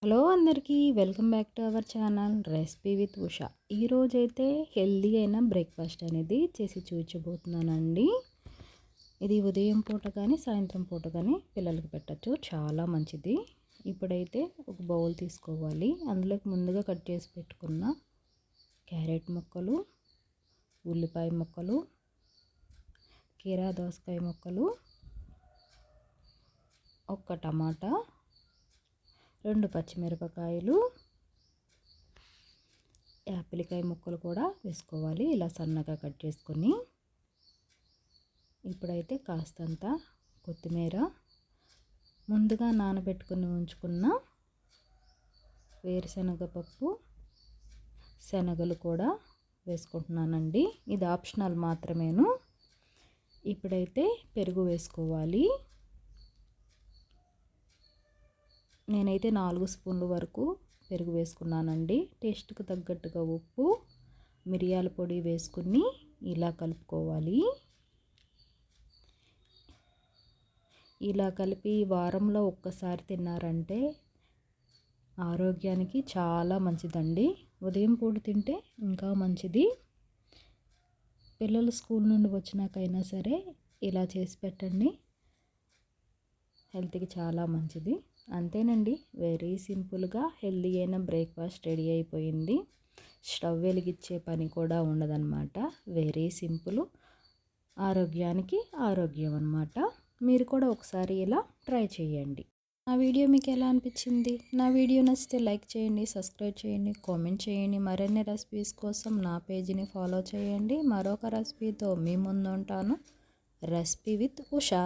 Hello అందరికీ welcome back to our channel recipe with Usha. ఈరోజైతే healthy అయిన బ్రేక్ఫాస్ట్ అనేది చేసి చూపించబోతున్నానండి. ఇది ఉదయం పూట కానీ సాయంత్రం పూట కానీ పిల్లలకి పెట్టచ్చు, చాలా మంచిది. ఇప్పుడైతే ఒక బౌల్ తీసుకోవాలి. అందులోకి ముందుగా కట్ చేసి పెట్టుకున్న క్యారెట్ ముక్కలు, ఉల్లిపాయ ముక్కలు, కీరా దోసకాయ ముక్కలు, ఒక్క టమాటా, 2 పచ్చిమిరపకాయలు, యాపిల్కాయ ముక్కలు కూడా వేసుకోవాలి. ఇలా సన్నగా కట్ చేసుకొని ఇప్పుడైతే కాస్తంత కొత్తిమీర, ముందుగా నానబెట్టుకుని ఉంచుకున్న వేరుశనగ పప్పు, శనగలు కూడా వేసుకుంటున్నానండి. ఇది ఆప్షనల్ మాత్రమేను. ఇప్పుడైతే పెరుగు వేసుకోవాలి. నేనైతే 4 స్పూన్ల వరకు పెరుగు వేసుకున్నానండి. టేస్ట్కి తగ్గట్టుగా ఉప్పు, మిరియాల పొడి వేసుకుని ఇలా కలుపుకోవాలి. ఇలా కలిపి వారంలో ఒక్కసారి తిన్నారంటే ఆరోగ్యానికి చాలా మంచిదండి. ఉదయం పూట తింటే ఇంకా మంచిది. పిల్లలు స్కూల్ నుండి వచ్చినాకైనా సరే ఇలా చేసి పెట్టండి, హెల్త్కి చాలా మంచిది. అంతేనండి, వెరీ సింపుల్గా హెల్దీ అయిన బ్రేక్ఫాస్ట్ రెడీ అయిపోయింది. స్టవ్ వెలిగించే పని కూడా ఉండదన్నమాట. వెరీ సింపుల్, ఆరోగ్యానికి ఆరోగ్యం అన్నమాట. మీరు కూడా ఒకసారి ఇలా ట్రై చేయండి. నా వీడియో మీకు ఎలా అనిపించింది? నా వీడియో నచ్చితే లైక్ చేయండి, సబ్స్క్రైబ్ చేయండి, కామెంట్ చేయండి. మరిన్ని రెసిపీస్ కోసం నా పేజీని ఫాలో చేయండి. మరొక రెసిపీతో మీ ముందు ఉంటాను. Recipe with Usha.